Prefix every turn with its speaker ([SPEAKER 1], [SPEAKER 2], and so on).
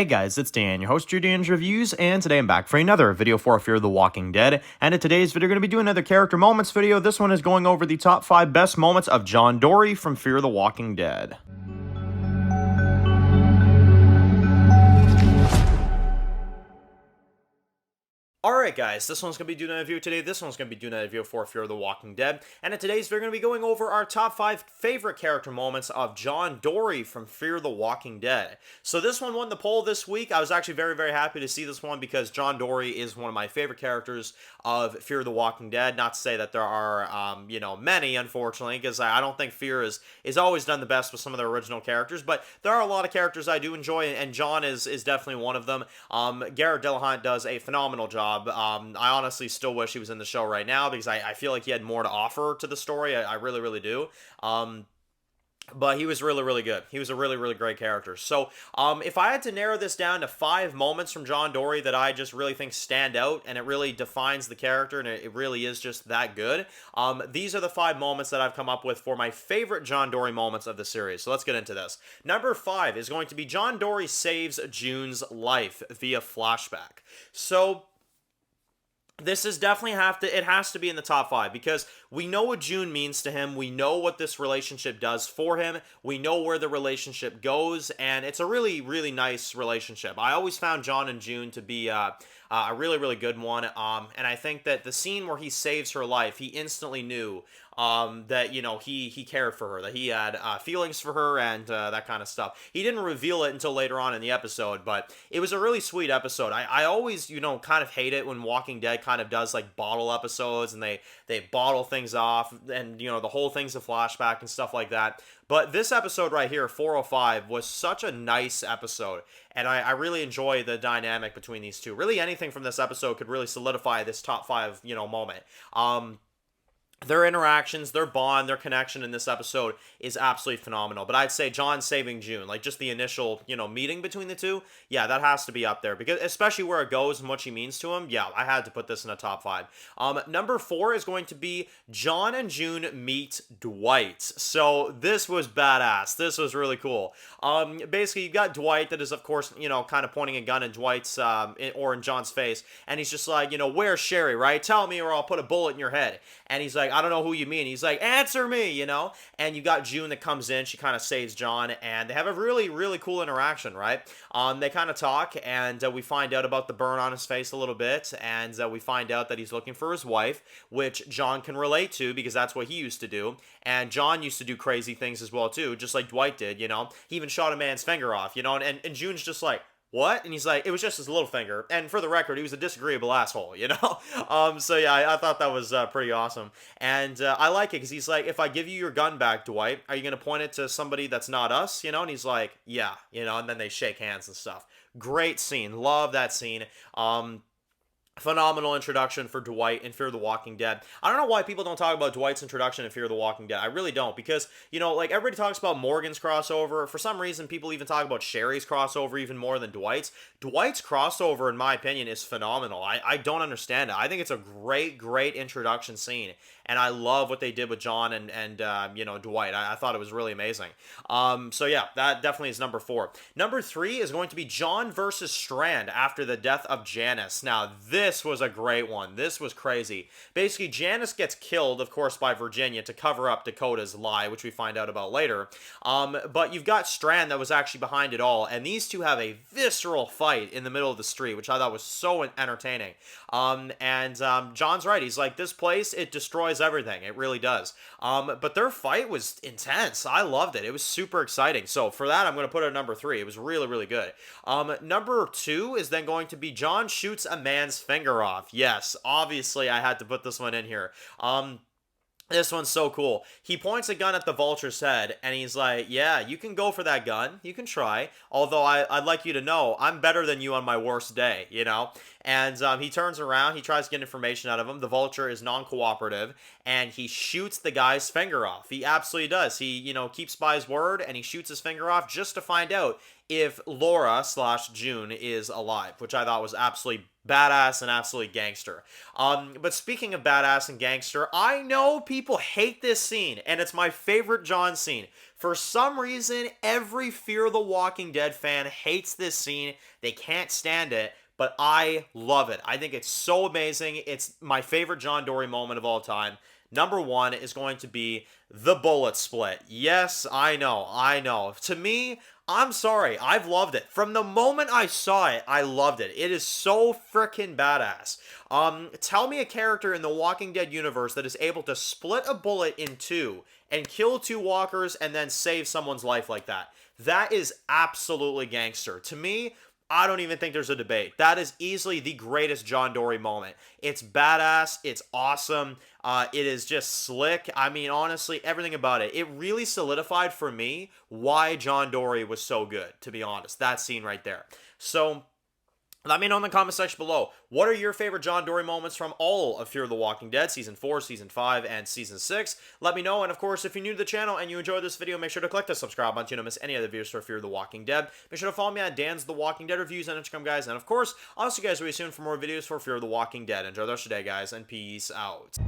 [SPEAKER 1] Hey guys, it's Dan, your host of Dan's Reviews, and today I'm back for another video for Fear the Walking Dead. And in today's video, we're going to be doing another character moments video. This one is going over the top 5 best moments of John Dorie from Fear the Walking Dead. Alright guys, this one's going to be doing a review today. This one's going to be doing a review for Fear the Walking Dead. And in today's video, we're going to be going over our top 5 favorite character moments of John Dorie from Fear the Walking Dead. So this one won the poll this week. I was actually very, very happy to see this one because John Dorie is one of my favorite characters of Fear the Walking Dead. Not to say that there are, many, unfortunately, because I don't think Fear is always done the best with some of the original characters. But there are a lot of characters I do enjoy, and John is definitely one of them. Garrett Dillahunt does a phenomenal job. I honestly still wish he was in the show right now because I feel like he had more to offer to the story. I really, really do. But he was really, really good. He was a really, really great character. So, if I had to narrow this down to 5 moments from John Dorie that I just really think stand out, and it really defines the character, and it really is just that good, these are the 5 moments that I've come up with for my favorite John Dorie moments of the series. So let's get into this. Number 5 is going to be John Dorie saves June's life via flashback. So this is definitely it has to be in the top 5 because we know what June means to him. We know what this relationship does for him. We know where the relationship goes, and it's a really, really nice relationship. I always found John and June to be a really, really good one. And I think that the scene where he saves her life, he instantly knew that, he cared for her, that he had feelings for her and that kind of stuff. He didn't reveal it until later on in the episode, but it was a really sweet episode. I always, kind of hate it when Walking Dead kind of does like bottle episodes and they bottle things off and, the whole thing's a flashback and stuff like that. But this episode right here, 405, was such a nice episode, and I really enjoy the dynamic between these two. Really, anything from this episode could really solidify this top 5, moment. Their interactions, their bond, their connection in this episode is absolutely phenomenal. But I'd say John saving June, like just the initial, meeting between the two, yeah, that has to be up there because especially where it goes and what she means to him. Yeah, I had to put this in a top 5. Number 4 is going to be John and June meet Dwight. So this was badass. This was really cool. Basically, you got Dwight that is, of course, kind of pointing a gun in Dwight's or in John's face, and he's just like, where's Sherry, right? Tell me or I'll put a bullet in your head. And he's like, I don't know who you mean. He's like, answer me, And you got June that comes in. She kind of saves John, and they have a really, really cool interaction, right? They kind of talk, and we find out about the burn on his face a little bit, and we find out that he's looking for his wife, which John can relate to because that's what he used to do. And John used to do crazy things as well, too, just like Dwight did, He even shot a man's finger off, and June's just like, what? And he's like, it was just his little finger. And for the record, he was a disagreeable asshole, So yeah, I thought that was pretty awesome. And I like it because he's like, if I give you your gun back, Dwight, are you going to point it to somebody that's not us? And he's like, yeah, and then they shake hands and stuff. Great scene. Love that scene. Phenomenal introduction for Dwight in Fear the Walking Dead. I don't know why people don't talk about Dwight's introduction in Fear the Walking Dead. I really don't because, like everybody talks about Morgan's crossover. For some reason, people even talk about Sherry's crossover even more than Dwight's. Dwight's crossover, in my opinion, is phenomenal. I don't understand it. I think it's a great, great introduction scene. And I love what they did with John and Dwight. I thought it was really amazing. So yeah, that definitely is number 4. Number 3 is going to be John versus Strand after the death of Janice. Now, this was a great one. This was crazy. Basically, Janice gets killed, of course, by Virginia to cover up Dakota's lie, which we find out about later. But you've got Strand that was actually behind it all, and these two have a visceral fight in the middle of the street, which I thought was so entertaining. John's right. He's like, this place, it destroys everything. It really does. But their fight was intense. I loved it. It was super exciting. So for that, I'm going to put it at number 3. It was really, really good. Number 2 is then going to be John shoots a man's finger off. Yes, obviously I had to put this one in here. This one's so cool. He points a gun at the vulture's head, and he's like, yeah, you can go for that gun. You can try. Although I'd like you to know, I'm better than you on my worst day, And he turns around. He tries to get information out of him. The vulture is non-cooperative, and he shoots the guy's finger off. He absolutely does. He, keeps by his word, and he shoots his finger off just to find out if Laura slash June is alive, which I thought was absolutely badass and absolutely gangster. But speaking of badass and gangster, I know people hate this scene, and it's my favorite John scene. For some reason, every Fear the Walking Dead fan hates this scene. They can't stand it, but I love it. I think it's so amazing. It's my favorite John Dorie moment of all time. Number one is going to be the bullet split. Yes, I know, I know. To me, I'm sorry, I've loved it. From the moment I saw it, I loved it. It is so freaking badass. Tell me a character in the Walking Dead universe that is able to split a bullet in two and kill two walkers and then save someone's life like that. That is absolutely gangster. To me, I don't even think there's a debate. That is easily the greatest John Dorie moment. It's badass. It's awesome. It is just slick. I mean, honestly, everything about it. It really solidified for me why John Dorie was so good, to be honest. That scene right there. So let me know in the comment section below, what are your favorite John Dorie moments from all of Fear the Walking Dead, Season 4, Season 5, and Season 6? Let me know, and of course, if you're new to the channel and you enjoyed this video, make sure to click the subscribe button so you don't miss any other videos for Fear the Walking Dead. Make sure to follow me on Dan's The Walking Dead Reviews on Instagram, guys, and of course, I'll see you guys really soon for more videos for Fear the Walking Dead. Enjoy the rest of your day, guys, and peace out.